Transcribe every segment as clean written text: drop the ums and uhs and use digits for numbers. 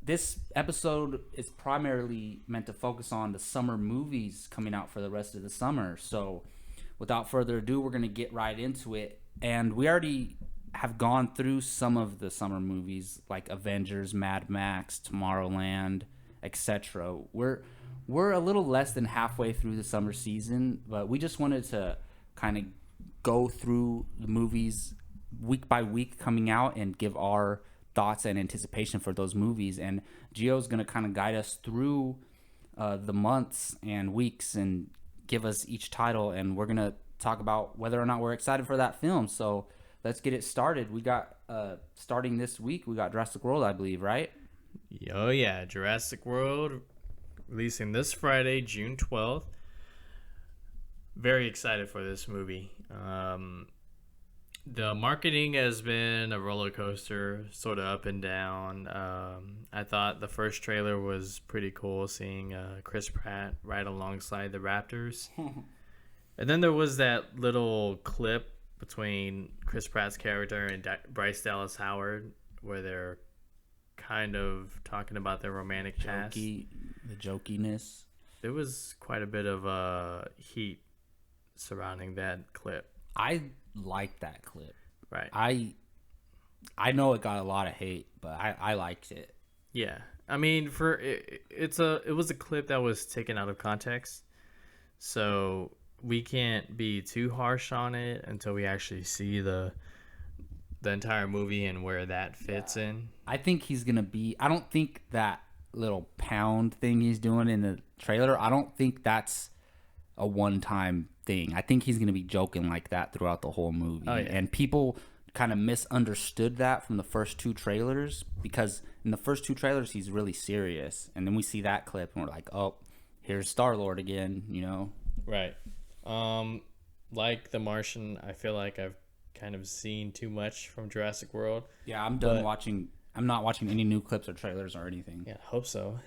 this episode is primarily meant to focus on the summer movies coming out for the rest of the summer. So, without further ado, we're going to get right into it. And we already have gone through some of the summer movies like Avengers, Mad Max, Tomorrowland, etc. We're a little less than halfway through the summer season, but we just wanted to kind of go through the movies week by week coming out and give our thoughts and anticipation for those movies. And Gio's going to kind of guide us through the months and weeks and give us each title, and we're going to talk about whether or not we're excited for that film. So let's get it started. We got starting this week, we got Jurassic World, I believe, right? Oh yeah, Jurassic World releasing this Friday, June 12th. Very excited for this movie. The marketing has been a roller coaster, sort of up and down. I thought the first trailer was pretty cool, seeing Chris Pratt right alongside the Raptors. And then there was that little clip between Chris Pratt's character and Bryce Dallas Howard where they're kind of talking about their romantic past. The jokiness. There was quite a bit of heat surrounding that clip. I liked that clip. Right. I know it got a lot of hate, but I liked it. Yeah. I mean, it was a clip that was taken out of context. So we can't be too harsh on it until we actually see the entire movie and where that fits in. I think he's going to be, I don't think that little pound thing he's doing in the trailer, I don't think that's a one-time thing. I think he's going to be joking like that throughout the whole movie. Oh, yeah. And people kind of misunderstood that from the first two trailers, because in the first two trailers he's really serious, and then we see that clip and we're like, oh, here's Star-Lord again, you know? Right. Like The Martian, I feel like I've kind of seen too much from Jurassic World. Yeah, I'm done watching. I'm not watching any new clips or trailers or anything. Yeah, hope so.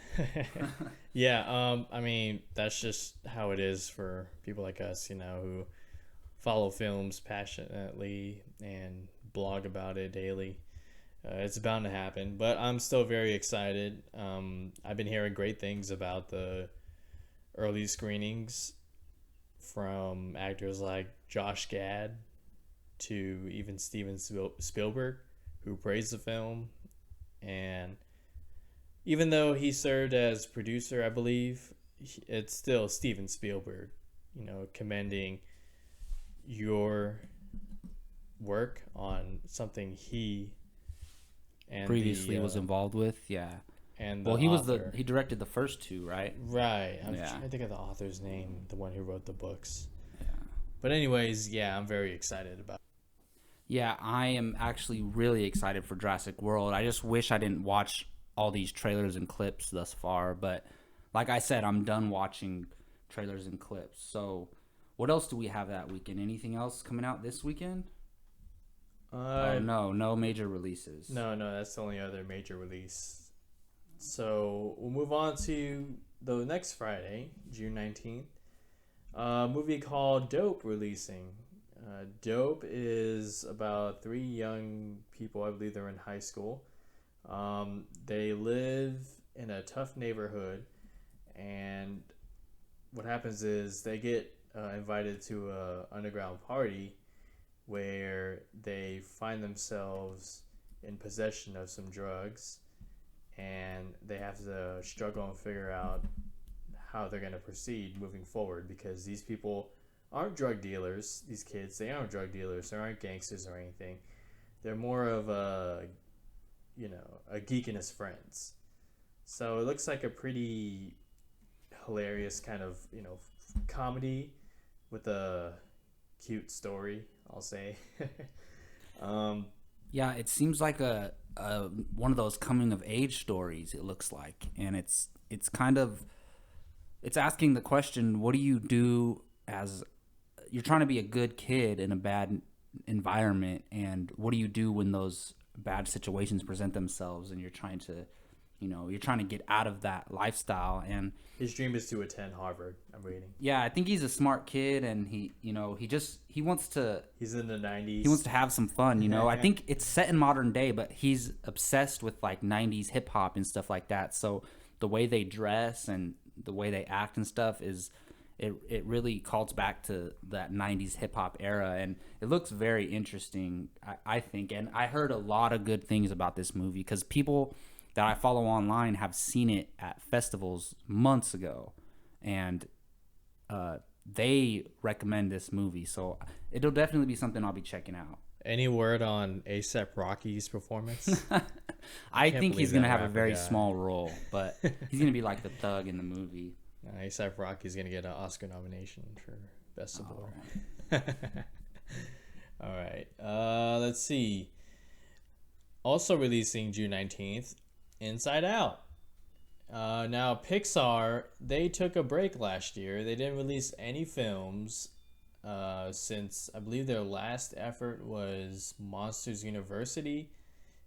Yeah, I mean, that's just how it is for people like us, you know, who follow films passionately and blog about it daily. It's bound to happen, but I'm still very excited. I've been hearing great things about the early screenings from actors like Josh Gad to even Steven Spielberg, who praised the film. And even though he served as producer, I believe, it's still Steven Spielberg, you know, commending your work on something he and previously was involved with. Yeah. And he directed the first two, right? Right. I'm trying to think of the author's name, the one who wrote the books. Yeah. But anyways, yeah, I'm very excited about it. Yeah, I am actually really excited for Jurassic World. I just wish I didn't watch all these trailers and clips thus far. But like I said, I'm done watching trailers and clips. So what else do we have that weekend? Anything else coming out this weekend? No major releases. No, that's the only other major release. So we'll move on to the next Friday, June 19th. A movie called Dope releasing. Dope is about 3 young people, I believe they're in high school. They live in a tough neighborhood, and what happens is they get invited to a underground party where they find themselves in possession of some drugs, and they have to struggle and figure out how they're going to proceed moving forward, because these people aren't drug dealers. These kids, they aren't drug dealers. They aren't gangsters or anything. They're more of a geek and his friends. So it looks like a pretty hilarious kind of, comedy with a cute story, I'll say. Yeah, it seems like a one of those coming of age stories, it looks like. And it's asking the question, what do you do as you're trying to be a good kid in a bad environment, and what do you do when those bad situations present themselves and you're trying to you're trying to get out of that lifestyle. And His dream is to attend Harvard. I'm reading. yeah, I think he's a smart kid, and he wants to. He's in the 90s. He wants to have some fun, I think it's set in modern day, but he's obsessed with like 90s hip hop and stuff like that. So the way they dress and the way they act and stuff it really calls back to that 90s hip hop era, and it looks very interesting, I think. And I heard a lot of good things about this movie because people that I follow online have seen it at festivals months ago, and they recommend this movie, so it'll definitely be something I'll be checking out. Any word on A$AP Rocky's performance? I think he's gonna have a very small role, but he's gonna be like the thug in the movie. A$AP Rocky's gonna get an Oscar nomination for Best Support. All right. Let's see. Also releasing June 19th, Inside Out. Now, Pixar, they took a break last year. They didn't release any films since, I believe, their last effort was Monsters University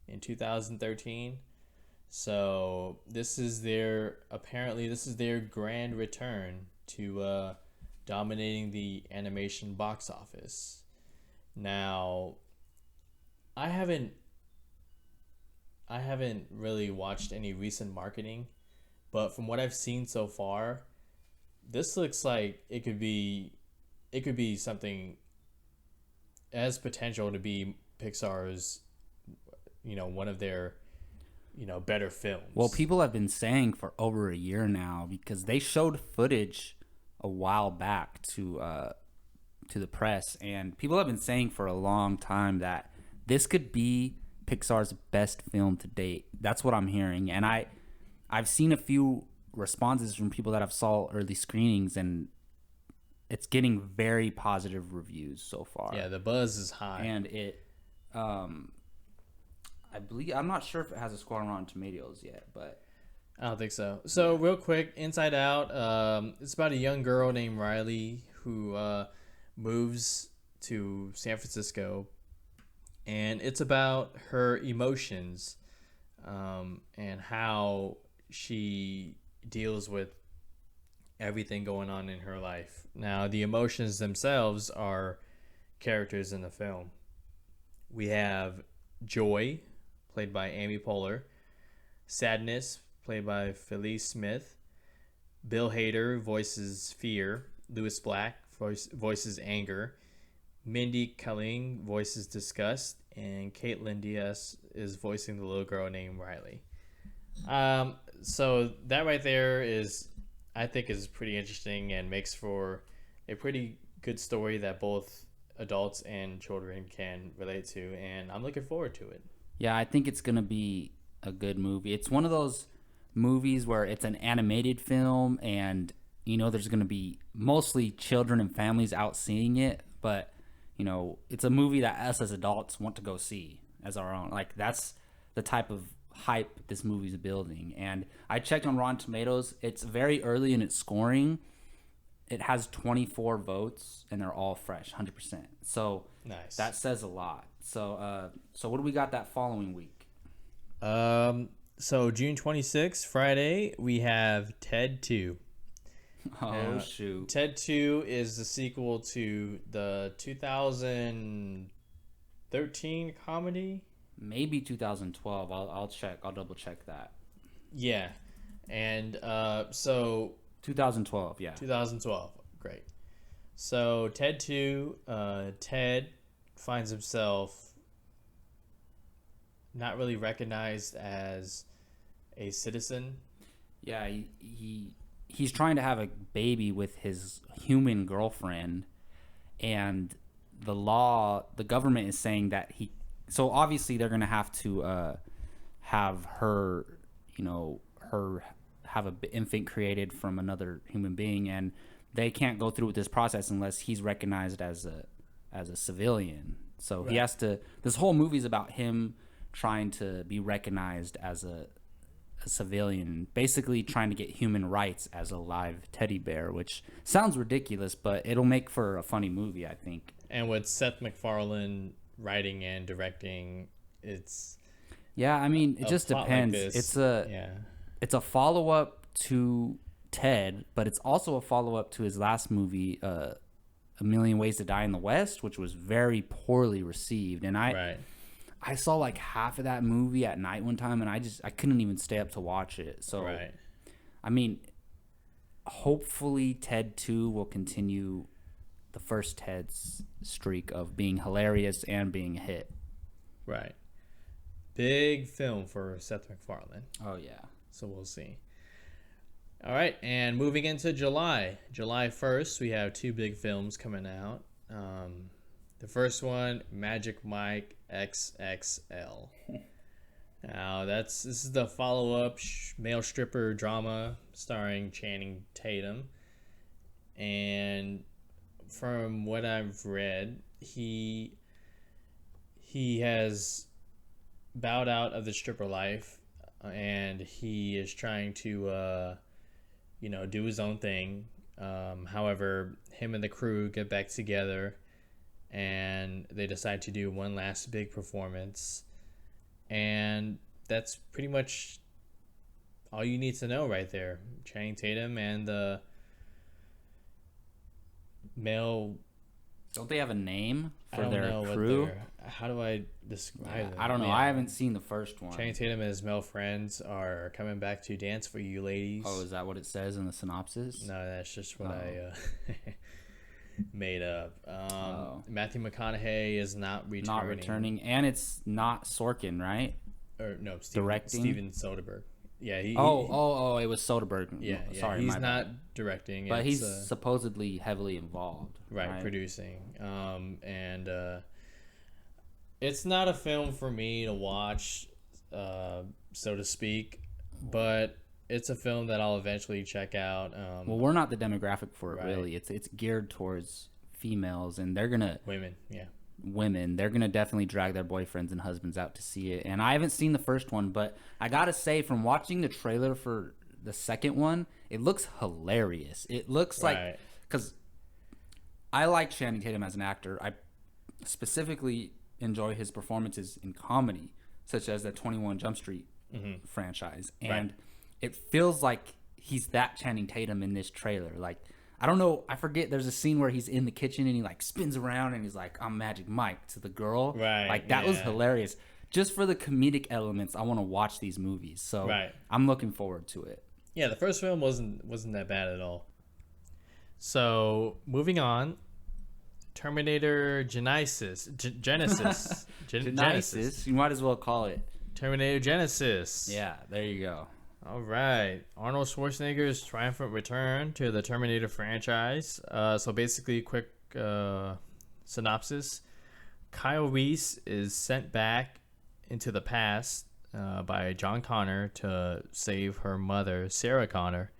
in 2013. So this is their grand return to dominating the animation box office. Now, I haven't really watched any recent marketing, but from what I've seen so far, this looks like it could be something, it has potential to be Pixar's, one of their, better films. Well, people have been saying for over a year now, because they showed footage a while back to the press, and people have been saying for a long time that this could be Pixar's best film to date. That's what I'm hearing, and I've seen a few responses from people that have saw early screenings, and it's getting very positive reviews so far. Yeah, the buzz is high, and it I believe, I'm not sure if it has a score on Rotten Tomatoes yet, but I don't think so. So real quick, Inside Out, it's about a young girl named Riley who moves to San Francisco, and it's about her emotions and how she deals with everything going on in her life. Now, the emotions themselves are characters in the film. We have joy, played by Amy Poehler; sadness, played by Felice Smith; Bill Hader voices fear; Louis Black voices anger; Mindy Kaling voices disgust; and Caitlin Diaz is voicing the little girl named Riley. So that right there I think is pretty interesting and makes for a pretty good story that both adults and children can relate to, and I'm looking forward to it. Yeah, I think it's going to be a good movie. It's one of those movies where it's an animated film, and there's going to be mostly children and families out seeing it, but it's a movie that us as adults want to go see as our own. Like, that's the type of hype this movie's building. And I checked on Rotten Tomatoes. It's very early in its scoring. It has 24 votes, and they're all fresh, 100%. So nice. That says a lot. So what do we got that following week? So June 26th, Friday, we have Ted 2. Oh, shoot. Ted 2 is the sequel to the 2013 comedy. Maybe 2012. I'll check. I'll double check that. Yeah. And so 2012, yeah. 2012. Great. So Ted 2, Ted finds himself not really recognized as a citizen. Yeah, he's trying to have a baby with his human girlfriend, and the government is saying that so obviously they're going to have to have her, have an infant created from another human being, and they can't go through with this process unless he's recognized as a civilian. So right. He has to. This whole movie is about him trying to be recognized as a civilian, basically trying to get human rights as a live teddy bear, which sounds ridiculous, but it'll make for a funny movie, I think. And with Seth MacFarlane writing and directing, it's Yeah, I mean, it just plot like depends. this. It's a follow up to Ted, but it's also a follow up to his last movie, A Million Ways to Die in the West, which was very poorly received. And I saw like half of that movie at night one time, and I couldn't even stay up to watch it. So, I mean, hopefully Ted 2 will continue the first Ted's streak of being hilarious and being a hit. Right. Big film for Seth MacFarlane. Oh, yeah. So we'll see. All right, and moving into July 1st, we have two big films coming out. The first one, Magic Mike XXL. Now, this is the follow-up male stripper drama starring Channing Tatum. And from what I've read, he has bowed out of the stripper life, and he is trying to do his own thing. However, him and the crew get back together, and they decide to do one last big performance, and that's pretty much all you need to know right there. Channing Tatum and the male. Don't they have a name for their crew? How do I describe them? I don't know. I haven't seen the first one. Channing Tatum and his male friends are coming back to dance for you ladies. Oh, is that what it says in the synopsis? No, that's just what I made up. Matthew McConaughey is not returning. Not returning, and it's not Sorkin, right? Or no, directing. Steven Soderbergh. Yeah. It was Soderbergh. Yeah. Sorry, he's not directing, but he's supposedly heavily involved. Right, producing. And it's not a film for me to watch, so to speak, but it's a film that I'll eventually check out. Well, we're not the demographic for it, really. It's geared towards females, and they're gonna women. They're gonna definitely drag their boyfriends and husbands out to see it. And I haven't seen the first one, but I gotta say, from watching the trailer for the second one, it looks hilarious. It looks like, because I like Channing Tatum as an actor. I specifically enjoy his performances in comedy, such as the 21 Jump Street franchise, and it feels like he's that Channing Tatum in this trailer. Like, I don't know, I forget, there's a scene where he's in the kitchen and he like spins around and he's like, "I'm Magic Mike" to the girl. Like, that was hilarious. Just for the comedic elements, I want to watch these movies. So I'm looking forward to it. Yeah, the first film wasn't that bad at all. So moving on, Terminator Genysis. Genysis. You might as well call it Terminator Genysis. Yeah, there you go. All right. Arnold Schwarzenegger's triumphant return to the Terminator franchise. So basically, quick synopsis. Kyle Reese is sent back into the past by John Connor to save her mother, Sarah Connor.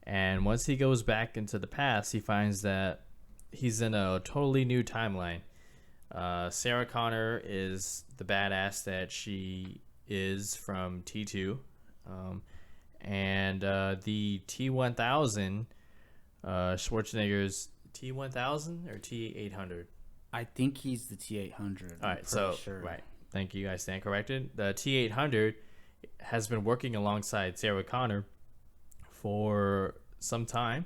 And once he goes back into the past, he finds that he's in a totally new timeline. Sarah Connor is the badass that she is from T2. And the T-1000, Schwarzenegger's T-1000 or T-800? I think he's the T-800. All right, so right. Thank you. I stand corrected. The T-800 has been working alongside Sarah Connor for some time,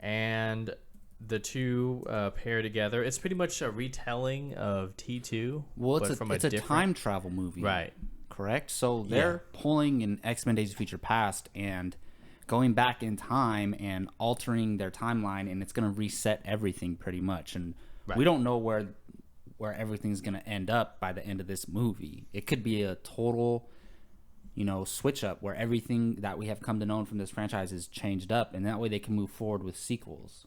and the two pair together. It's pretty much a retelling of T2. Well, it's a time travel movie, right? Correct. So they're pulling an X-Men Days of Future Past and going back in time and altering their timeline, and it's going to reset everything pretty much. And we don't know where everything's going to end up by the end of this movie. It could be a total, switch up where everything that we have come to know from this franchise is changed up, and that way they can move forward with sequels.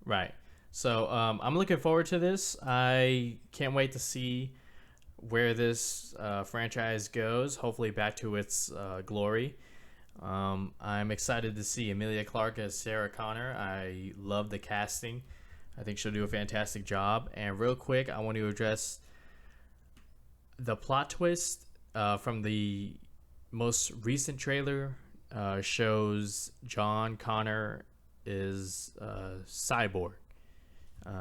Right. So I'm looking forward to this. I can't wait to see where this franchise goes, hopefully back to its glory. I'm excited to see Emilia Clarke as Sarah Connor. I love the casting. I think she'll do a fantastic job. And real quick, I want to address the plot twist from the most recent trailer. Shows John Connor is cyborg.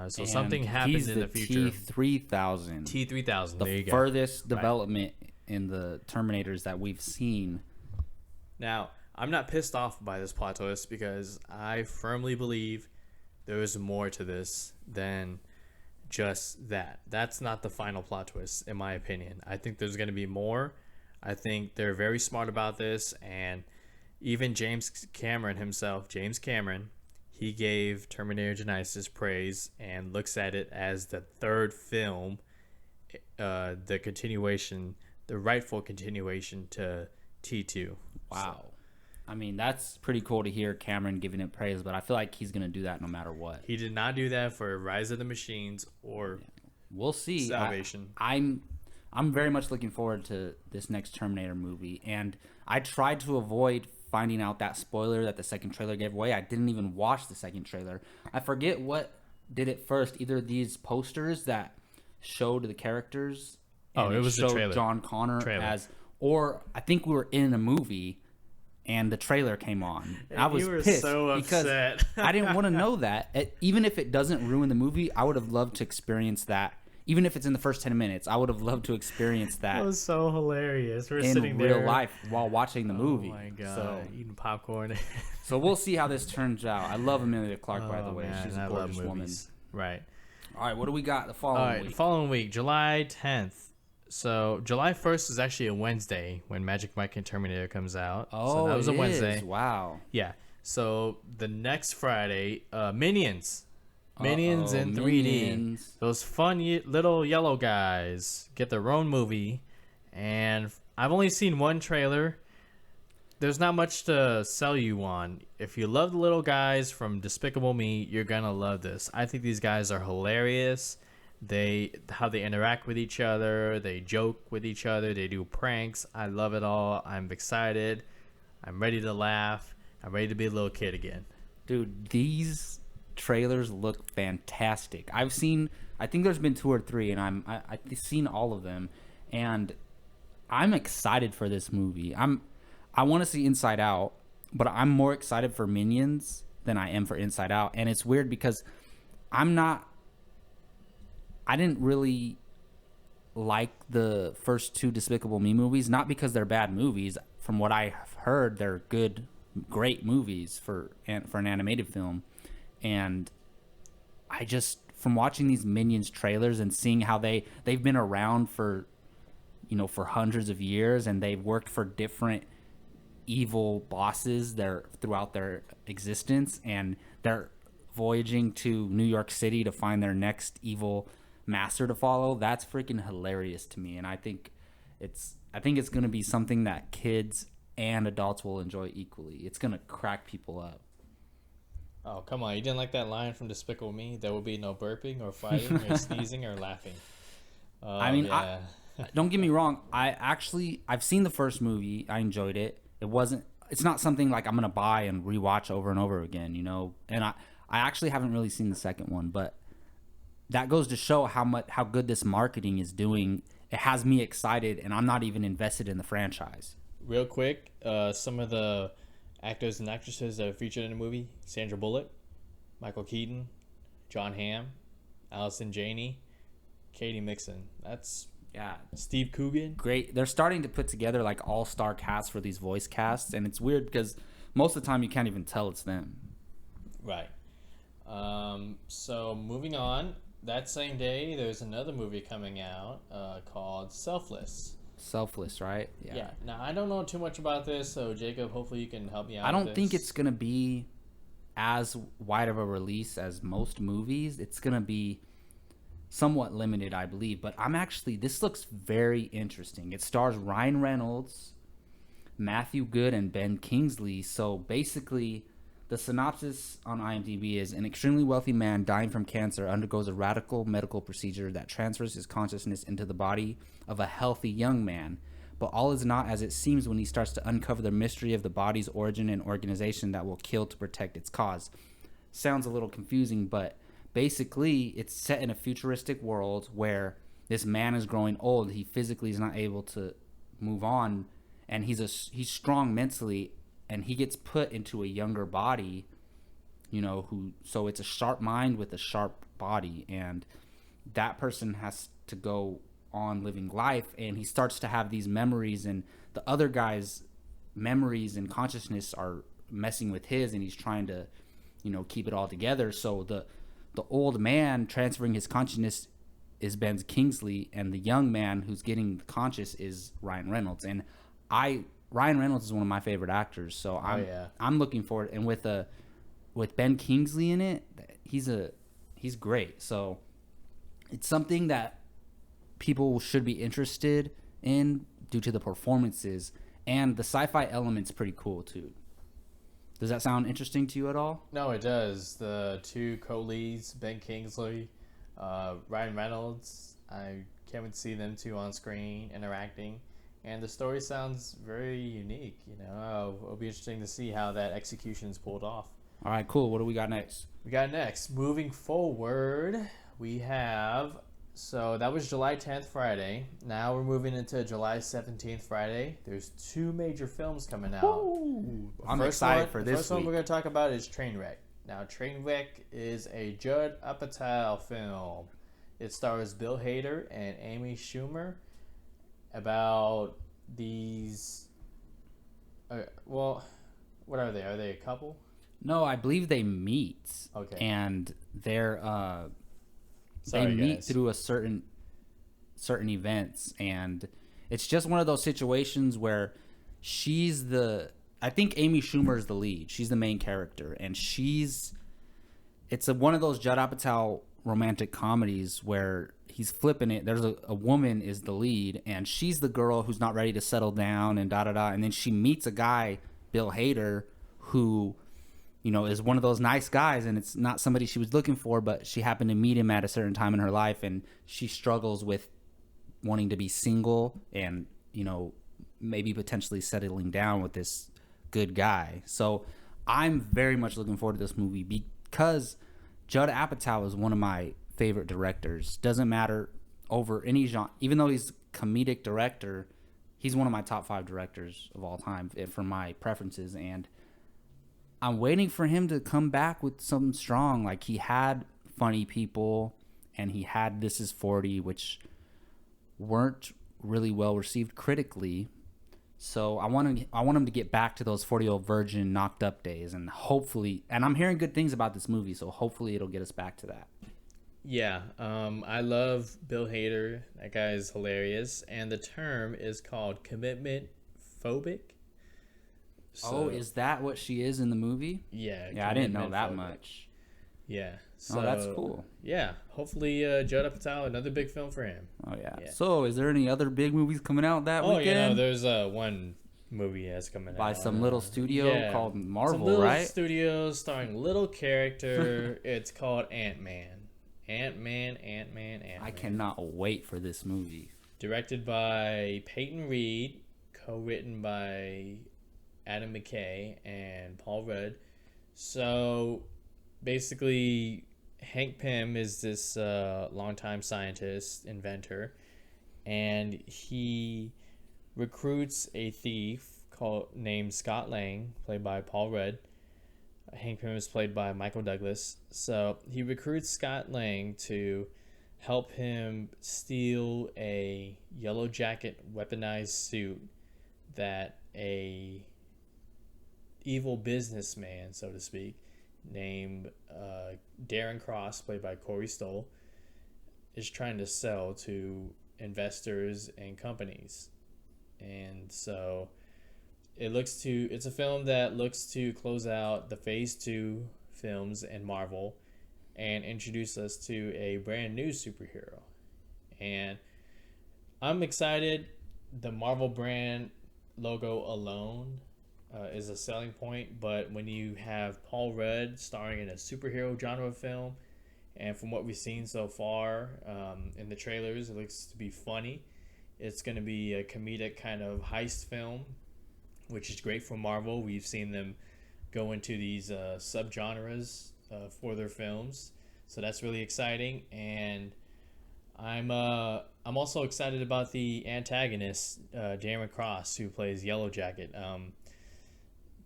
So and something happens in the future. T-3000. T-3000. The furthest development in the Terminators that we've seen. Now, I'm not pissed off by this plot twist because I firmly believe there is more to this than just that. That's not the final plot twist, in my opinion. I think there's going to be more. I think they're very smart about this, and even James Cameron, he gave Terminator Genysis praise and looks at it as the third film, the continuation, the rightful continuation to T2. Wow. So, I mean, that's pretty cool to hear Cameron giving it praise, but I feel like he's going to do that no matter what. he did not do that for Rise of the Machines or We'll see. Salvation. I'm very much looking forward to this next Terminator movie, and I tried to avoid finding out that spoiler that the second trailer gave away. I didn't even watch the second trailer. I forget what did it first. Either these posters that showed the characters. Oh, it was the trailer. John Connor as, or I think we were in a movie, and the trailer came on. I was pissed so upset. because I didn't want to know that. Even if it doesn't ruin the movie, I would have loved to experience that. Even if it's in the first 10 minutes, I would have loved to experience that. That was so hilarious. We're in sitting real there life while watching the movie. Oh my god! So, Eating popcorn. so we'll see how this turns out. I love Emilia Clarke, by the way. Man, She's a I love gorgeous woman. Right. All right, what do we got the All following right. week? Following week, July 10th. So July 1st is actually a Wednesday when Magic Mike and Terminator comes out. Oh, so that was a it Wednesday. is. Wow. Yeah. So the next Friday, Minions. Minions in 3D. Minions. Those fun little yellow guys get their own movie, and I've only seen one trailer. There's not much to sell you on. If you love the little guys from Despicable Me, you're gonna love this. I think these guys are hilarious. How they interact with each other, they joke with each other, they do pranks. I love it all. I'm excited. I'm ready to laugh. I'm ready to be a little kid again. Dude, these trailers look fantastic. I think there's been 2 or 3, and I've seen all of them, and I'm excited for this movie. I want to see Inside Out, but I'm more excited for Minions than I am for Inside Out, and it's weird because I didn't really like the first 2 Despicable Me movies, not because they're bad movies. From what I have heard, they're good, great movies for an animated film. And I just, from watching these Minions trailers and seeing how they've been around for hundreds of years, and they've worked for different evil bosses throughout their existence, and they're voyaging to New York City to find their next evil master to follow. That's freaking hilarious to me, and I think it's going to be something that kids and adults will enjoy equally. It's going to crack people up. Oh, come on. You didn't like that line from Despicable Me? There will be no burping or fighting or sneezing or laughing. I mean, yeah. Don't get me wrong. I've seen the first movie. I enjoyed it. It's not something like I'm going to buy and rewatch over and over again, And I actually haven't really seen the second one, but that goes to show how good this marketing is doing. It has me excited, and I'm not even invested in the franchise. Real quick, some of the actors and actresses that are featured in the movie: Sandra Bullock, Michael Keaton, John Hamm, Allison Janney, Katie Mixon. That's Steve Coogan. Great. They're starting to put together like all-star casts for these voice casts, and it's weird because most of the time you can't even tell it's them. Right. So moving on, that same day there's another movie coming out called Selfless. Selfless, right? Yeah. Now, I don't know too much about this, so Jacob, hopefully you can help me out. I don't think it's going to be as wide of a release as most movies. It's going to be somewhat limited, I believe. But this looks very interesting. It stars Ryan Reynolds, Matthew Good, and Ben Kingsley. So basically, the synopsis on IMDb is: an extremely wealthy man dying from cancer undergoes a radical medical procedure that transfers his consciousness into the body of a healthy young man. But all is not as it seems when he starts to uncover the mystery of the body's origin and organization that will kill to protect its cause. Sounds a little confusing, but basically it's set in a futuristic world where this man is growing old. He physically is not able to move on, and he's strong mentally, and he gets put into a younger body, so it's a sharp mind with a sharp body, and that person has to go on living life, and he starts to have these memories, and the other guy's memories and consciousness are messing with his, and he's trying to, keep it all together. So the old man transferring his consciousness is Ben Kingsley, and the young man who's getting conscious is Ryan Reynolds. And Ryan Reynolds is one of my favorite actors, so I'm looking forward. And with Ben Kingsley in it, he's great. So it's something that people should be interested in due to the performances, and the sci-fi element's pretty cool too. Does that sound interesting to you at all? No, it does. The two co-leads, Ben Kingsley, Ryan Reynolds, I can't wait to see them two on screen interacting. And the story sounds very unique. It'll be interesting to see how that execution is pulled off. All right, cool. What do we got next? Moving forward, we have... So that was July 10th, Friday. Now we're moving into July 17th, Friday. There's two major films coming out. Ooh, I'm excited for this week. The first one we're going to talk about is Trainwreck. Now, Trainwreck is a Judd Apatow film. It stars Bill Hader and Amy Schumer about these... what are they? Are they a couple? No, I believe they meet. Okay. And they're... Sorry, they meet guys. through a certain events, and it's just one of those situations where I think Amy Schumer is the lead. She's the main character, and it's one of those Judd Apatow romantic comedies where he's flipping it. There's a woman is the lead, and she's the girl who's not ready to settle down and da-da-da, and then she meets a guy, Bill Hader, who... is one of those nice guys, and it's not somebody she was looking for, but she happened to meet him at a certain time in her life, and she struggles with wanting to be single and, maybe potentially settling down with this good guy. So I'm very much looking forward to this movie because Judd Apatow is one of my favorite directors. Doesn't matter over any genre. Even though he's a comedic director, he's one of my top 5 directors of all time for my preferences, and I'm waiting for him to come back with something strong. Like, he had Funny People and he had This Is 40, which weren't really well received critically. So I want him to get back to those 40-Year-Old Virgin Knocked Up days, and hopefully, and I'm hearing good things about this movie, so hopefully it'll get us back to that. Yeah, I love Bill Hader. That guy is hilarious, and the term is called commitment phobic. So, is that what she is in the movie? Yeah. Yeah, I didn't know that much. Yeah. So, that's cool. Yeah. Hopefully, Judd Apatow, another big film for him. Oh, yeah. So, is there any other big movies coming out that weekend? There's one movie that's coming out. By some little studio called Marvel, some little right? studio starring little character. It's called Ant-Man. Ant-Man. I cannot wait for this movie. Directed by Peyton Reed. Co-written by Adam McKay and Paul Rudd. So basically, Hank Pym is this longtime scientist, inventor, and he recruits a thief named Scott Lang, played by Paul Rudd. Hank Pym is played by Michael Douglas. So he recruits Scott Lang to help him steal a Yellow Jacket weaponized suit that a evil businessman, so to speak, named Darren Cross, played by Corey Stoll, is trying to sell to investors and companies. And so it's a film that looks to close out the Phase 2 films in Marvel and introduce us to a brand new superhero. And I'm excited. The Marvel brand logo alone is a selling point, but when you have Paul Rudd starring in a superhero genre film, and from what we've seen so far in the trailers, it looks to be funny. It's going to be a comedic kind of heist film, which is great for Marvel. We've seen them go into these subgenres for their films, so that's really exciting. And I'm also excited about the antagonist, Darren Cross, who plays Yellow Jacket.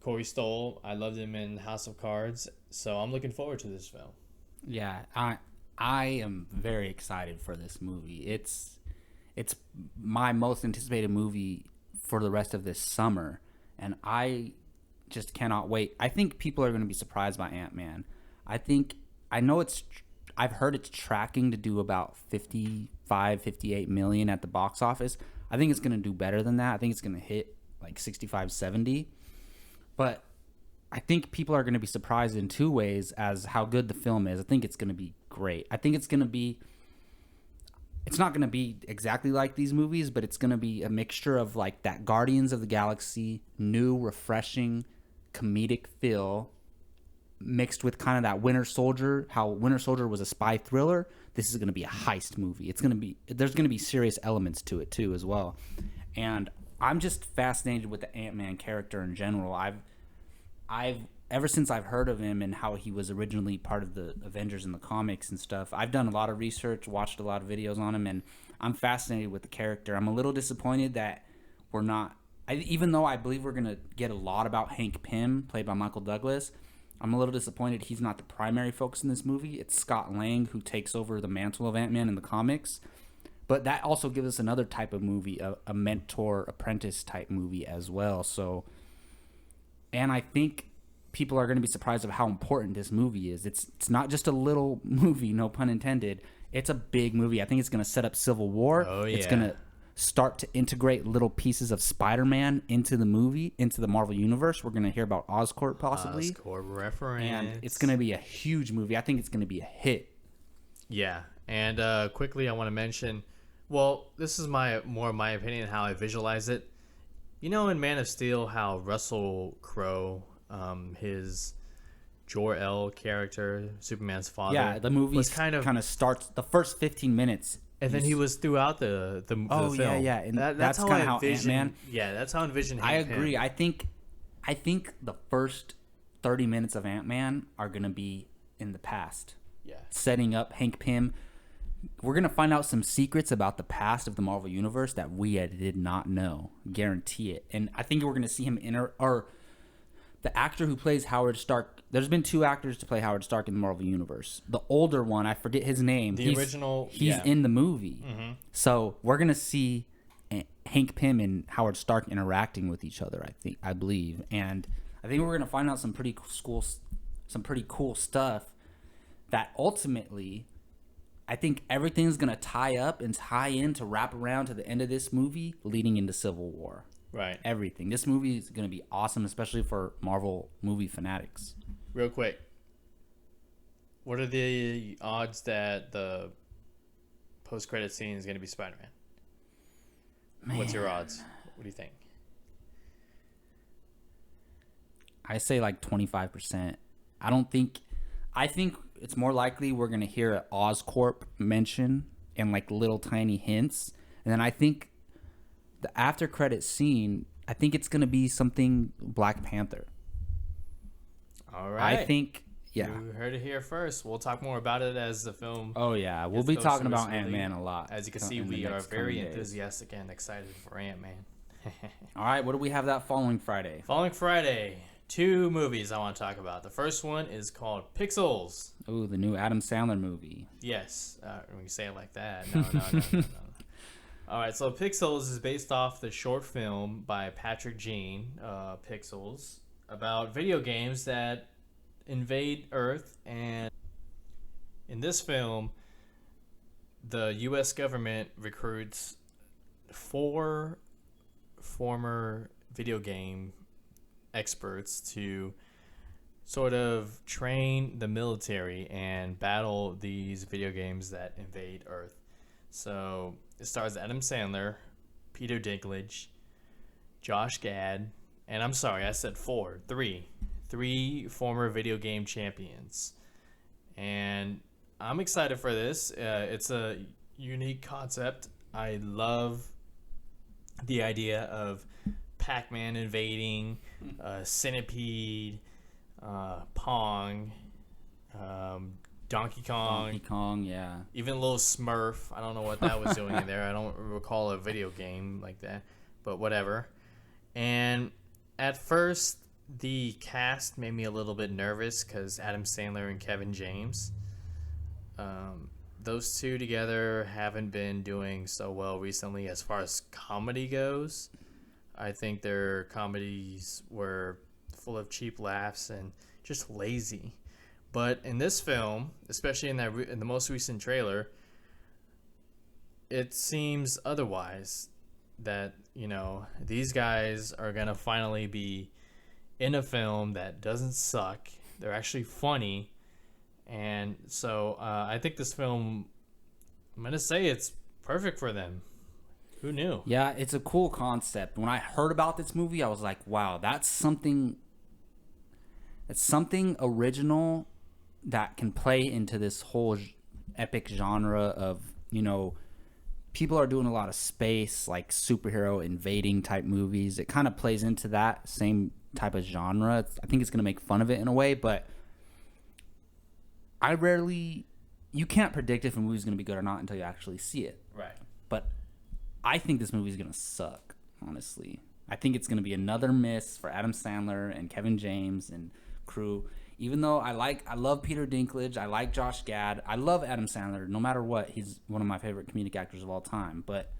Corey Stoll, I loved him in House of Cards, so I'm looking forward to this film. Yeah, I am very excited for this movie. it's my most anticipated movie for the rest of this summer, and I just cannot wait. I think people are going to be surprised by Ant-Man. I've heard it's tracking to do about 55, 58 million at the box office. I think it's going to do better than that. I think it's going to hit like 65, 70. But I think people are going to be surprised in two ways as how good the film is. I think it's going to be great. I think it's not going to be exactly like these movies, but it's going to be a mixture of like that Guardians of the Galaxy, new, refreshing, comedic feel mixed with kind of that Winter Soldier, how Winter Soldier was a spy thriller. This is going to be a heist movie. There's going to be serious elements to it too as well. And I'm just fascinated with the Ant-Man character in general. I've ever since I've heard of him and how he was originally part of the Avengers in the comics and stuff, I've done a lot of research, watched a lot of videos on him, and I'm fascinated with the character. I'm a little disappointed that we're not, even though I believe we're going to get a lot about Hank Pym, played by Michael Douglas, I'm a little disappointed he's not the primary focus in this movie. It's Scott Lang who takes over the mantle of Ant-Man in the comics. But that also gives us another type of movie, a mentor-apprentice type movie as well. So, and I think people are going to be surprised of how important this movie is. It's not just a little movie, no pun intended. It's a big movie. I think it's going to set up Civil War. Oh, yeah. It's going to start to integrate little pieces of Spider-Man into the movie, into the Marvel Universe. We're going to hear about Oscorp possibly. Oscorp reference. And it's going to be a huge movie. I think it's going to be a hit. Yeah. And quickly, I want to mention, well, this is more of my opinion, how I visualize it. You know, in Man of Steel, how Russell Crowe, his Jor-El character, Superman's father, Yeah, the movie was kind of starts the first 15 minutes. and then he was throughout the film. Yeah. And that's how kind I of how envision. Ant-Man. Yeah, that's how I envision. I Hank agree. Pym. I think the first 30 minutes of Ant-Man are going to be in the past. Yeah. Setting up Hank Pym. We're going to find out some secrets about the past of the Marvel Universe that we did not know. Guarantee it. And I think we're going to see him or the actor who plays Howard Stark. There's been two actors to play Howard Stark in the Marvel Universe. The older one, I forget his name. The original. He's in the movie. Mm-hmm. So we're going to see Hank Pym and Howard Stark interacting with each other, I believe. And I think we're going to find out some pretty cool stuff that ultimately, I think everything's going to tie up and tie in to wrap around to the end of this movie leading into Civil War. Right. Everything. This movie is going to be awesome, especially for Marvel movie fanatics. Real quick, what are the odds that the post-credit scene is going to be Spider-Man? What's your odds? What do you think? I say like 25%. I think it's more likely we're going to hear an Oscorp mention and like little tiny hints. And then I think the after credit scene, I think it's going to be something Black Panther. All right. I think, yeah. You heard it here first. We'll talk more about it as the film. Oh, yeah. We'll be talking about Ant-Man a lot. As you can see, we are very enthusiastic and excited for Ant-Man. All right. What do we have that following Friday? Following Friday, 2 movies I want to talk about. The first one is called Pixels. Ooh, the new Adam Sandler movie. Yes. When you say it like that. No. All right, so Pixels is based off the short film by Patrick Jean, Pixels, about video games that invade Earth. And in this film, the U.S. government recruits 4 former video game experts to sort of train the military and battle these video games that invade Earth. So it stars Adam Sandler, Peter Dinklage, Josh Gad, and I'm sorry, I said 3 former video game champions. And I'm excited for this. It's a unique concept. I love the idea of Pac-Man invading, Centipede, Pong, Donkey Kong, yeah. even Little Smurf. I don't know what that was doing in there. I don't recall a video game like that, but whatever. And at first, the cast made me a little bit nervous because Adam Sandler and Kevin James. those two together haven't been doing so well recently as far as comedy goes. I think their comedies were full of cheap laughs and just lazy. But in this film, especially in the most recent trailer, it seems otherwise. That, you know, these guys are gonna finally be in a film that doesn't suck. They're actually funny. And so I think this film, I'm going to say it's perfect for them. Who knew? Yeah, it's a cool concept. When I heard about this movie, I was like, wow, that's something original that can play into this whole epic genre of, you know, people are doing a lot of space, like superhero invading type movies. It kind of plays into that same type of genre. I think it's going to make fun of it in a way, but you can't predict if a movie's going to be good or not until you actually see it. Right. But I think this movie's going to suck, honestly. I think it's going to be another miss for Adam Sandler and Kevin James and crew. Even though I love Peter Dinklage, I like Josh Gad, I love Adam Sandler. No matter what, he's one of my favorite comedic actors of all time. But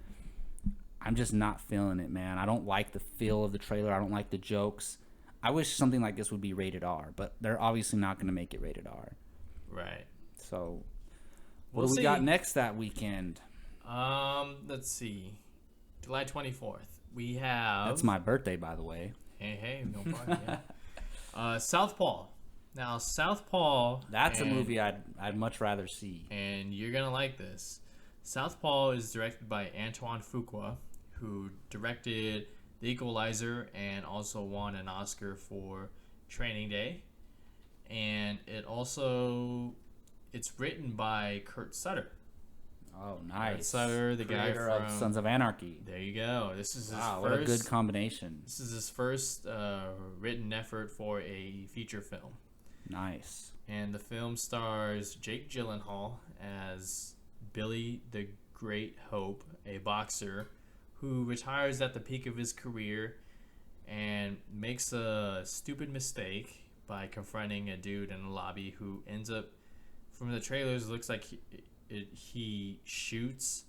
I'm just not feeling it, man. I don't like the feel of the trailer. I don't like the jokes. I wish something like this would be rated R, but they're obviously not going to make it rated R. Right. So, what do we got next that weekend? Let's see. July 24th. We have... That's my birthday, by the way. Hey, no problem. Yeah. Southpaw. Now, Southpaw... That's a movie I'd much rather see. And you're going to like this. Southpaw is directed by Antoine Fuqua, who directed The Equalizer and also won an Oscar for Training Day. And it's written by Kurt Sutter. Oh, nice. Kurt Sutter, the creator guy from of Sons of Anarchy. There you go. This is his first. What a good combination. This is his first written effort for a feature film. Nice. And the film stars Jake Gyllenhaal as Billy the Great Hope, a boxer who retires at the peak of his career and makes a stupid mistake by confronting a dude in a lobby who ends up, from the trailers, looks like he shoots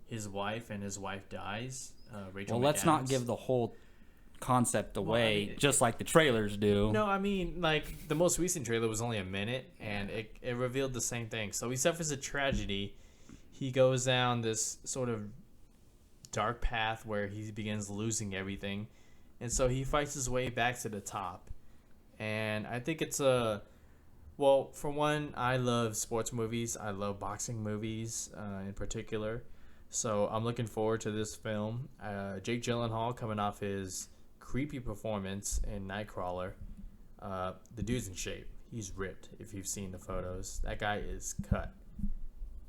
his wife and his wife dies. Rachel McAdams. Let's not give the whole concept away, just like the trailers do. No, I mean, like, the most recent trailer was only a minute, and it revealed the same thing. So he suffers a tragedy. He goes down this sort of dark path where he begins losing everything. And so he fights his way back to the top. And I think it's well, for one, I love sports movies. I love boxing movies in particular. So I'm looking forward to this film. Jake Gyllenhaal, coming off his creepy performance in Nightcrawler. The dude's in shape. He's ripped, if you've seen the photos. That guy is cut.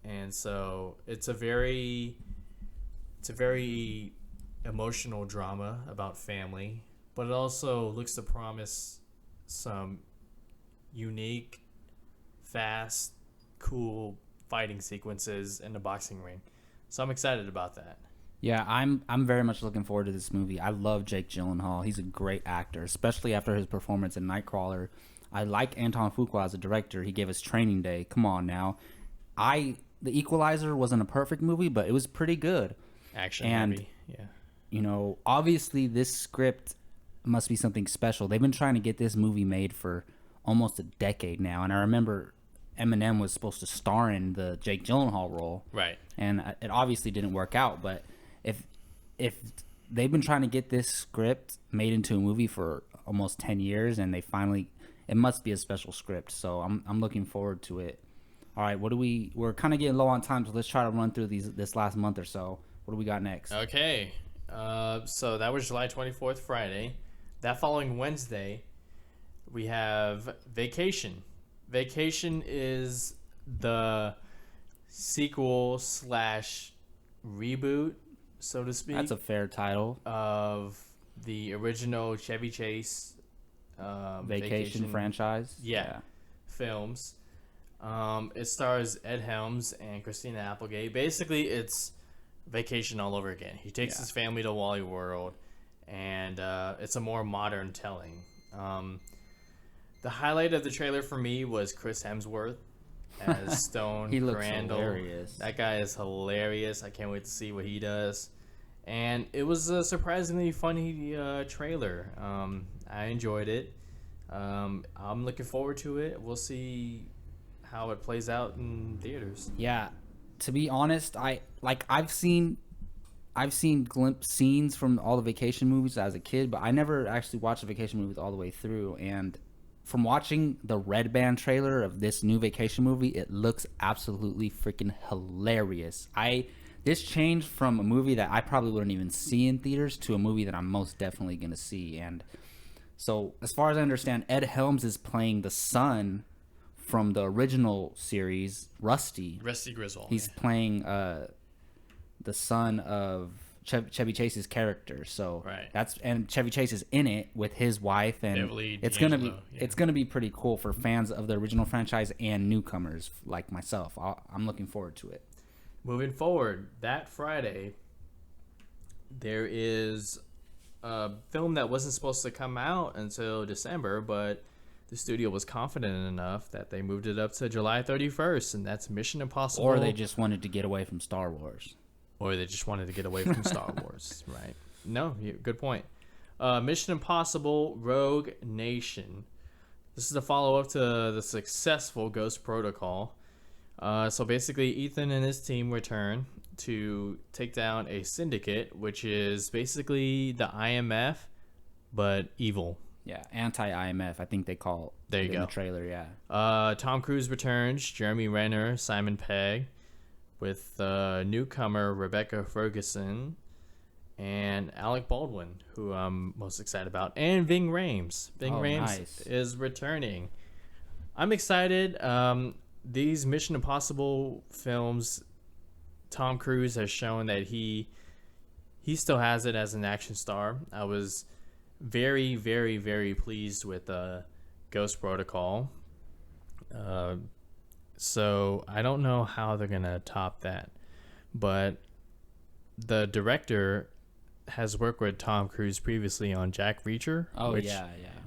And so it's a very emotional drama about family, but it also looks to promise some unique, fast, cool fighting sequences in the boxing ring. So I'm excited about that. Yeah, I'm very much looking forward to this movie. I love Jake Gyllenhaal. He's a great actor, especially after his performance in Nightcrawler. I like Anton Fuqua as a director. He gave us Training Day. Come on now. The Equalizer wasn't a perfect movie, but it was pretty good. Action heavy, yeah. You know, obviously this script must be something special. They've been trying to get this movie made for almost a decade now, and I remember Eminem was supposed to star in the Jake Gyllenhaal role, right? And it obviously didn't work out. But if they've been trying to get this script made into a movie for almost 10 years, and they finally, it must be a special script. So I'm looking forward to it. All right, we're kind of getting low on time, so let's try to run through this last month or so. What do we got next? Okay. So that was July 24th, Friday. That following Wednesday, we have Vacation. Vacation is the sequel / reboot, so to speak. That's a fair title. Of the original Chevy Chase Vacation franchise. Yeah. Films. It stars Ed Helms and Christina Applegate. Basically, it's Vacation all over again. He takes his family to Wally World, and it's a more modern telling. The highlight of the trailer for me was Chris Hemsworth. as Stone He looks Crandall. hilarious. That guy is hilarious. I can't wait to see what he does. And it was a surprisingly funny trailer. I enjoyed it. I'm looking forward to it. We'll see how it plays out in theaters. Yeah, to be honest, I've seen glimpse scenes from all the vacation movies as a kid, but I never actually watched the vacation movies all the way through. And from watching the Red Band trailer of this new vacation movie, it looks absolutely freaking hilarious. This changed from a movie that I probably wouldn't even see in theaters to a movie that I'm most definitely going to see. And so, as far as I understand, Ed Helms is playing the son from the original series, Rusty. Rusty Griswold. He's playing the son of Chevy Chase's character. So right. and Chevy Chase is in it with his wife, and it's gonna be pretty cool for fans of the original franchise and newcomers like myself. I'm looking forward to it. Moving forward, that Friday, there is a film that wasn't supposed to come out until December, but the studio was confident enough that they moved it up to July 31st, and that's Mission Impossible. Or they just wanted to get away from Star Wars. Right. No, good point. Mission Impossible Rogue Nation. This is a follow-up to the successful Ghost Protocol. So basically, Ethan and his team return to take down a syndicate, which is basically the IMF, but evil. Yeah, anti-IMF, I think they call it in the trailer, yeah. Tom Cruise returns, Jeremy Renner, Simon Pegg, with newcomer Rebecca Ferguson, and Alec Baldwin, who I'm most excited about, and Ving Rhames. Nice. Is returning. I'm excited. These Mission Impossible films, Tom Cruise has shown that he still has it as an action star. I was very, very, very pleased with Ghost Protocol. So I don't know how they're going to top that. But the director has worked with Tom Cruise previously on Jack Reacher.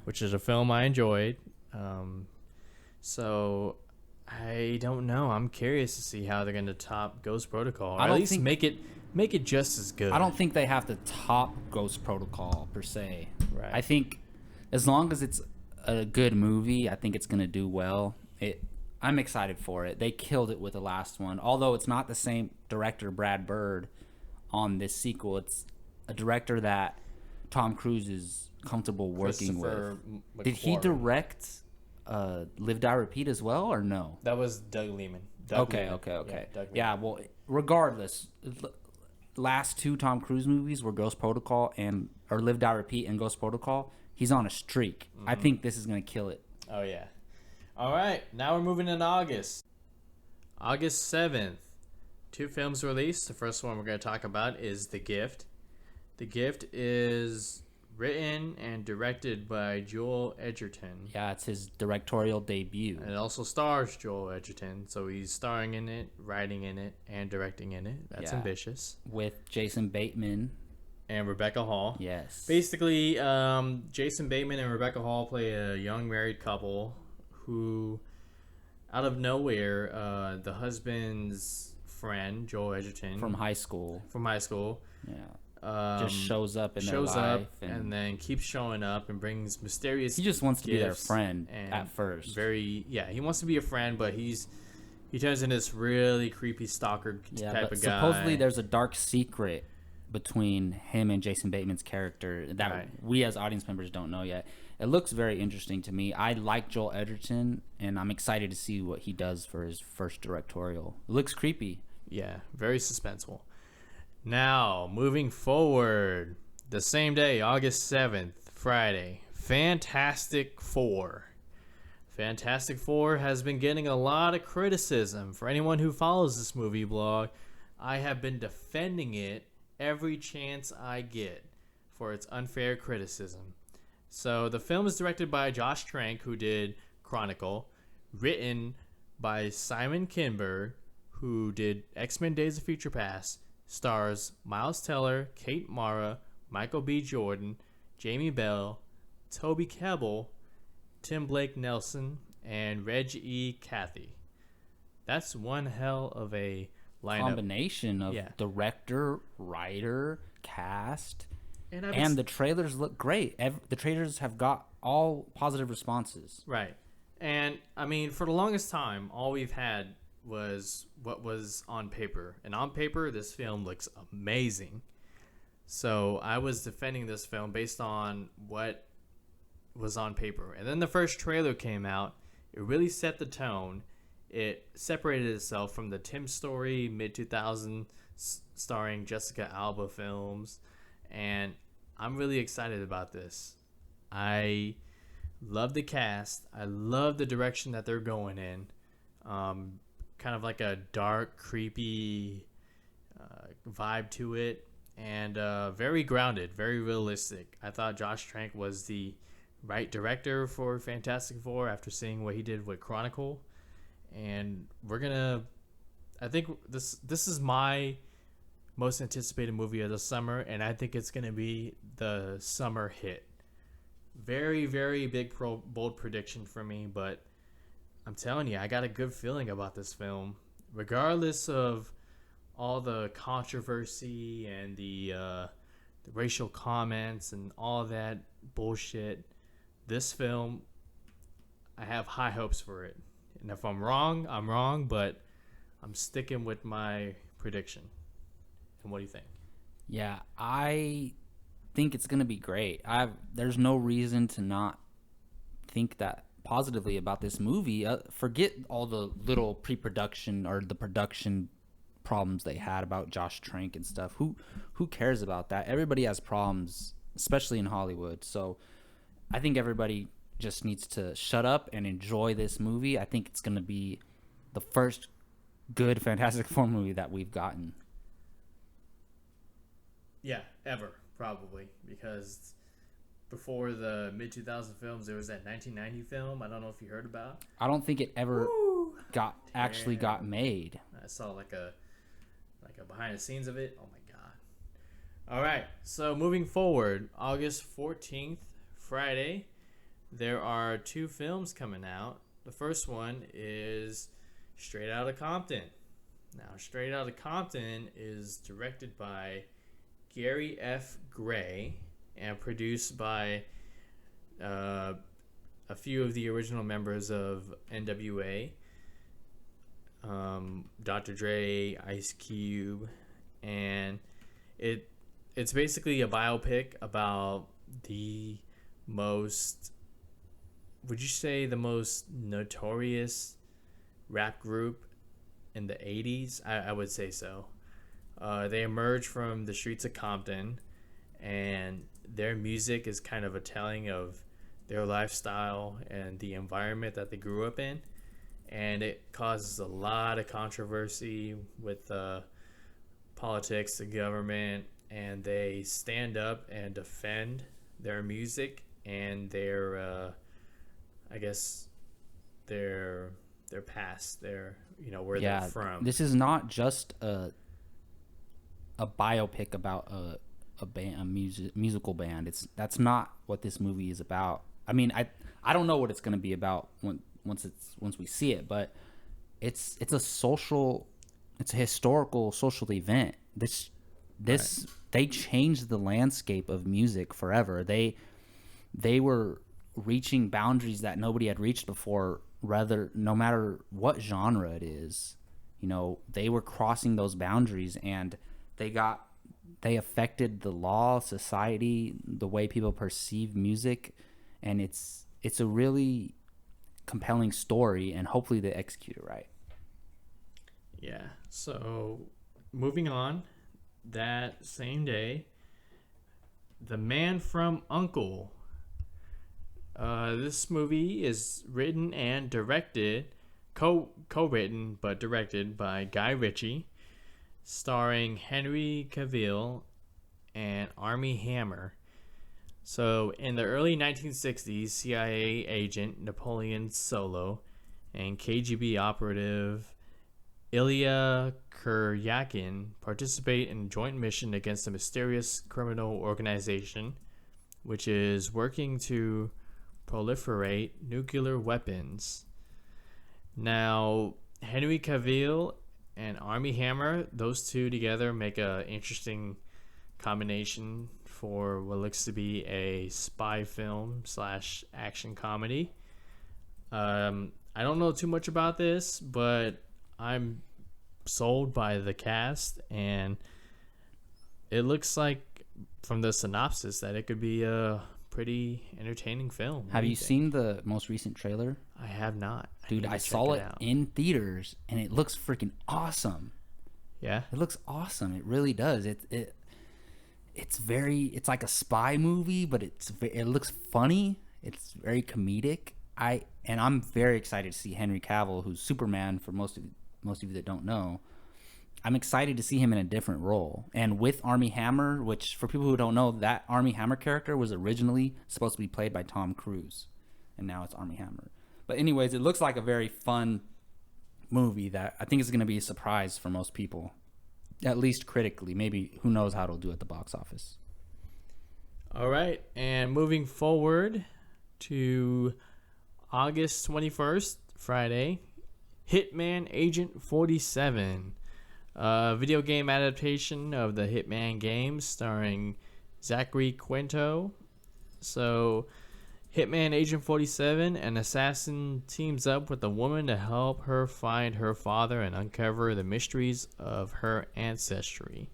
Which is a film I enjoyed. So I don't know. I'm curious to see how they're going to top Ghost Protocol. Or at least make it just as good. I don't think they have to top Ghost Protocol per se. Right. I think as long as it's a good movie, I think it's going to do well. I'm excited for it. They killed it with the last one. Although it's not the same director, Brad Bird, on this sequel. It's a director that Tom Cruise is comfortable working with. Did he direct Live, Die, Repeat as well, or no? That was Doug Liman. Okay. Yeah, well, regardless, last two Tom Cruise movies were Ghost Protocol or Live, Die, Repeat and Ghost Protocol. He's on a streak. Mm-hmm. I think this is going to kill it. Oh, yeah. All right, now we're moving in August. August 7th, 2 films released. The first one we're going to talk about is The Gift. The Gift is written and directed by Joel Edgerton. Yeah, it's his directorial debut. And it also stars Joel Edgerton, so he's starring in it, writing in it, and directing in it. That's ambitious. With Jason Bateman. And Rebecca Hall. Yes. Basically, Jason Bateman and Rebecca Hall play a young married couple who, out of nowhere, the husband's friend, Joel Edgerton. From high school. Yeah. Just shows up in their life. And then keeps showing up and brings mysterious He just wants to be their gifts friend at first. He wants to be a friend, but he turns into this really creepy stalker type of guy. Supposedly there's a dark secret between him and Jason Bateman's character that we as audience members don't know yet. It looks very interesting to me. I like Joel Edgerton, and I'm excited to see what he does for his first directorial. It looks creepy. Yeah, very suspenseful. Now, moving forward, the same day, August 7th, Friday, Fantastic Four. Fantastic Four has been getting a lot of criticism. For anyone who follows this movie blog, I have been defending it every chance I get for its unfair criticism. So the film is directed by Josh Trank, who did Chronicle, written by Simon Kinberg, who did X-Men Days of Future Past, stars Miles Teller, Kate Mara, Michael B. Jordan, Jamie Bell, Toby Kebbell, Tim Blake Nelson, and Reg E. Cathy. That's one hell of a lineup. Combination of director, writer, cast, and the trailers look great. The trailers have got all positive responses. Right. And, I mean, for the longest time, all we've had was what was on paper. And on paper, this film looks amazing. So I was defending this film based on what was on paper. And then the first trailer came out. It really set the tone. It separated itself from the Tim Story mid-2000s starring Jessica Alba films. And I'm really excited about this. I love the cast. I love the direction that they're going in. Kind of like a dark, creepy vibe to it. And very grounded, very realistic. I thought Josh Trank was the right director for Fantastic Four after seeing what he did with Chronicle. And I think this is my most anticipated movie of the summer, and I think it's going to be the summer hit. Very, very big, bold prediction for me, but I'm telling you, I got a good feeling about this film. Regardless of all the controversy and the racial comments and all that bullshit, this film, I have high hopes for it. And if I'm wrong, I'm wrong, but I'm sticking with my prediction. And what do you think? Yeah, I think it's going to be great. There's no reason to not think that positively about this movie. Forget all the little pre-production or the production problems they had about Josh Trank and stuff. Who cares about that? Everybody has problems, especially in Hollywood. So I think everybody just needs to shut up and enjoy this movie. I think it's going to be the first good Fantastic Four movie that we've gotten. Yeah, ever, probably. Because before the mid-2000 films, there was that 1990 film I don't know if you heard about. I don't think it ever actually got made. I saw like a behind the scenes of it. Oh my god. All right, so moving forward, August 14th, Friday, there are 2 films coming out. The first one is Straight Outta Compton. Now, Straight Outta Compton is directed by Gary F. Gray and produced by a few of the original members of NWA, Dr. Dre, Ice Cube, and it's basically a biopic about the most, would you say, the most notorious rap group in the 80s? I would say so. They emerged from the streets of Compton, and their music is kind of a telling of their lifestyle and the environment that they grew up in. And it causes a lot of controversy with politics, the government, and they stand up and defend their music and their, I guess, their past, their, where they're from. This is not just a biopic about a band, a musical band. That's not what this movie is about. I mean, I don't know what it's going to be about once we see it, but it's a historical social event. This right. They changed the landscape of music forever. They were reaching boundaries that nobody had reached before, no matter what genre it is. They were crossing those boundaries, and they affected the law, society, the way people perceive music, and it's a really compelling story, and hopefully they execute it right. Yeah. So moving on, that same day, The Man from U.N.C.L.E. This movie is written and directed, co-written but directed by Guy Ritchie, starring Henry Cavill and Armie Hammer. So, in the early 1960s, CIA agent Napoleon Solo and KGB operative Ilya Kuryakin participate in a joint mission against a mysterious criminal organization which is working to proliferate nuclear weapons. Now, Henry Cavill and Armie Hammer, those two together make a interesting combination for what looks to be a spy film slash action comedy. I don't know too much about this, but I'm sold by the cast, and it looks like from the synopsis that it could be a pretty entertaining film. Have you seen the most recent trailer? I have not. Dude, I saw it in theaters, and it looks freaking awesome. Yeah? It looks awesome. It really does. It's like a spy movie, but it looks funny. It's very comedic. I'm very excited to see Henry Cavill, who's Superman for most of you that don't know. I'm excited to see him in a different role. And with Armie Hammer, which for people who don't know, that Armie Hammer character was originally supposed to be played by Tom Cruise. And now it's Armie Hammer. But anyways, it looks like a very fun movie that I think is going to be a surprise for most people. At least critically. Maybe who knows how it'll do at the box office. All right. And moving forward to August 21st, Friday, Hitman Agent 47. Video game adaptation of the Hitman games starring Zachary Quinto. So, Hitman Agent 47, an assassin teams up with a woman to help her find her father and uncover the mysteries of her ancestry.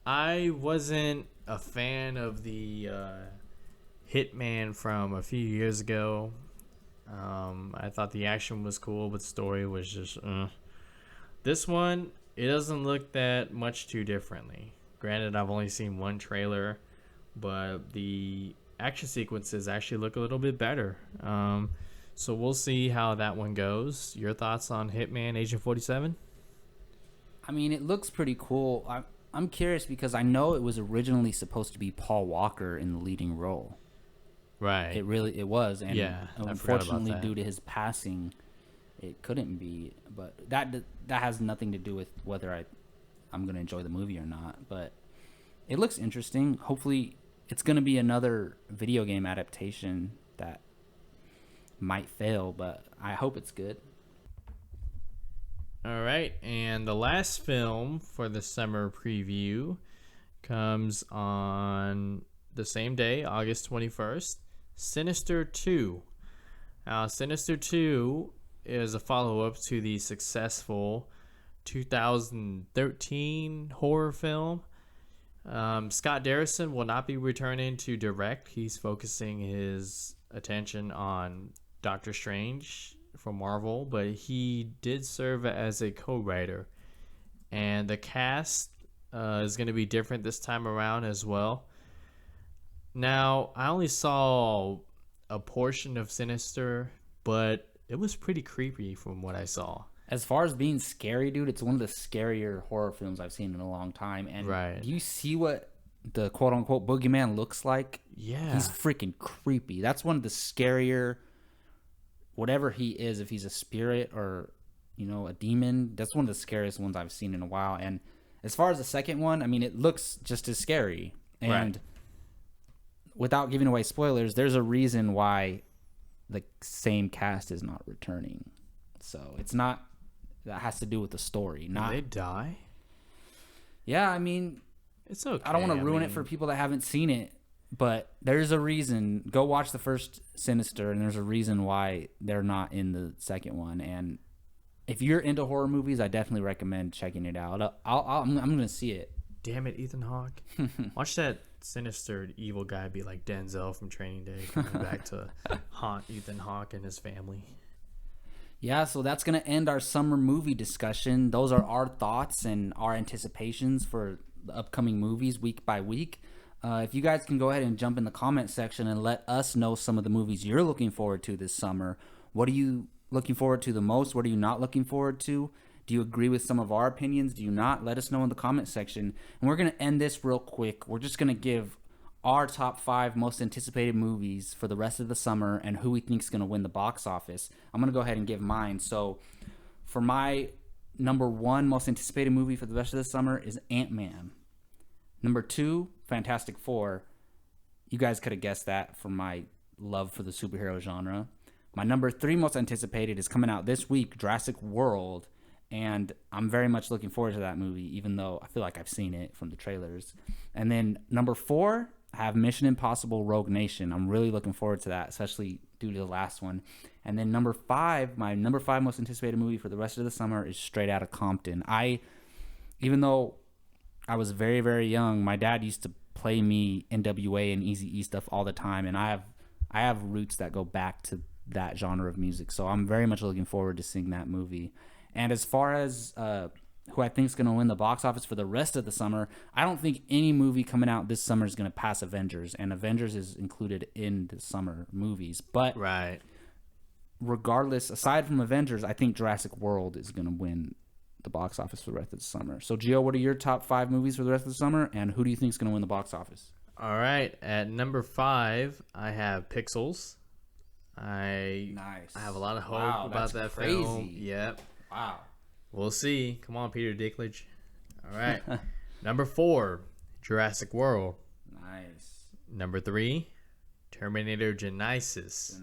I wasn't a fan of the Hitman from a few years ago. I thought the action was cool, but the story was just This one, it doesn't look that much too differently. Granted, I've only seen one trailer, but the action sequences actually look a little bit better. So we'll see how that one goes. Your thoughts on Hitman Agent 47? I mean, it looks pretty cool. I'm curious because I know it was originally supposed to be Paul Walker in the leading role. Right. It was. And yeah, unfortunately, due to his passing, it couldn't be. But that has nothing to do with whether I'm going to enjoy the movie or not. But it looks interesting. Hopefully, it's going to be another video game adaptation that might fail, but I hope it's good. All right, and the last film for the summer preview comes on the same day, August 21st, Sinister 2. Now, Sinister 2 is a follow-up to the successful 2013 horror film. Scott Derrickson will not be returning to direct. He's focusing his attention on Doctor Strange from Marvel, but he did serve as a co-writer. And the cast is going to be different this time around as well. Now, I only saw a portion of Sinister, but it was pretty creepy from what I saw. As far as being scary, dude, it's one of the scarier horror films I've seen in a long time. And right. Do you see what the quote-unquote boogeyman looks like? Yeah. He's freaking creepy. That's one of the scarier, whatever he is, if he's a spirit or, a demon, that's one of the scariest ones I've seen in a while. And as far as the second one, I mean, it looks just as scary. And right. Without giving away spoilers, there's a reason why the same cast is not returning. So it's not... That has to do with the story. Not they die? Yeah, I mean, it's okay. I don't want to ruin it for people that haven't seen it, but there's a reason. Go watch the first Sinister, and there's a reason why they're not in the second one. And if you're into horror movies, I definitely recommend checking it out. I'm going to see it. Damn it, Ethan Hawke. Watch that sinister evil guy be like Denzel from Training Day, coming back to haunt Ethan Hawke and his family. Yeah, so that's going to end our summer movie discussion. Those are our thoughts and our anticipations for the upcoming movies week by week. If you guys can go ahead and jump in the comment section and let us know some of the movies you're looking forward to this summer. What are you looking forward to the most? What are you not looking forward to? Do you agree with some of our opinions? Do you not? Let us know in the comment section. And we're going to end this real quick. We're just going to give our top 5 most anticipated movies for the rest of the summer and who we think is going to win the box office. I'm going to go ahead and give mine. So for my number 1 most anticipated movie for the rest of the summer is Ant-Man. Number 2, Fantastic Four. You guys could have guessed that from my love for the superhero genre. My number 3 most anticipated is coming out this week, Jurassic World. And I'm very much looking forward to that movie, even though I feel like I've seen it from the trailers. And then number 4, I have Mission Impossible Rogue Nation. I'm really looking forward to that, especially due to the last one. And then number 5, my number 5 most anticipated movie for the rest of the summer is Straight Outta Compton. Even though I was very, very young, my dad used to play me NWA and Eazy-E stuff all the time, and I have roots that go back to that genre of music. So I'm very much looking forward to seeing that movie. And as far as who I think is going to win the box office for the rest of the summer, I don't think any movie coming out this summer is going to pass Avengers, and Avengers is included in the summer movies. But regardless, aside from Avengers, I think Jurassic World is going to win the box office for the rest of the summer. So, Gio, what are your top 5 movies for the rest of the summer, and who do you think is going to win the box office? All right, at number 5, I have Pixels. I have a lot of hope about that film. Yep. Wow. We'll see. Come on, Peter Dinklage. All right. Number 4, Jurassic World. Nice. Number 3, Terminator Genysis.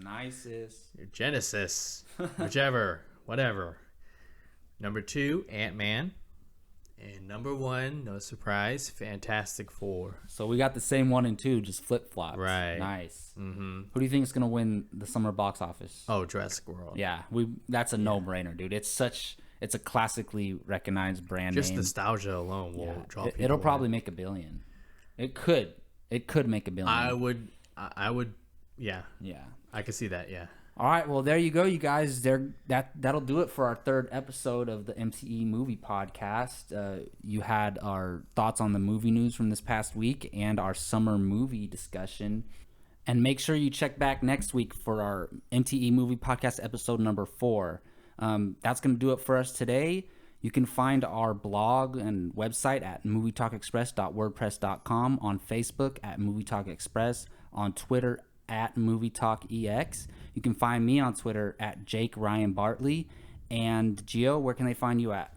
Genesis. Whichever. Whatever. Number 2, Ant-Man. And number 1, no surprise, Fantastic Four. So we got the same 1 and 2, just flip-flops. Right. Nice. Mm-hmm. Who do you think is going to win the summer box office? Oh, Jurassic World. Yeah, that's a no-brainer, dude. It's a classically recognized brand name. Just nostalgia alone will draw people. It'll probably make $1 billion. It could make $1 billion. I would. Yeah. Yeah. I could see that. Yeah. All right, well, there you go, you guys. That'll do it for our 3rd episode of the MTE Movie Podcast. You had our thoughts on the movie news from this past week and our summer movie discussion. And make sure you check back next week for our MTE Movie Podcast episode number 4. That's going to do it for us today. You can find our blog and website at movietalkexpress.wordpress.com, on Facebook at Movie Talk Express, on Twitter at Movie Talk EX. You can find me on Twitter at Jake Ryan Bartley. And Gio, where can they find you at?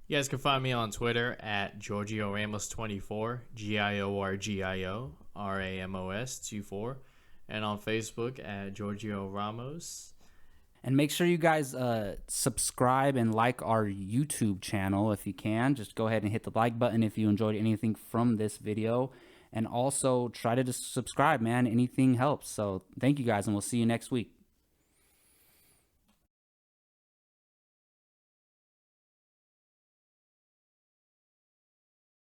You guys can find me on Twitter at Giorgio Ramos24, Giorgio Ramos 24, and on Facebook at Giorgio Ramos. And make sure you guys subscribe and like our YouTube channel if you can. Just go ahead and hit the like button if you enjoyed anything from this video. And also try to just subscribe, man. Anything helps. So thank you guys, and we'll see you next week.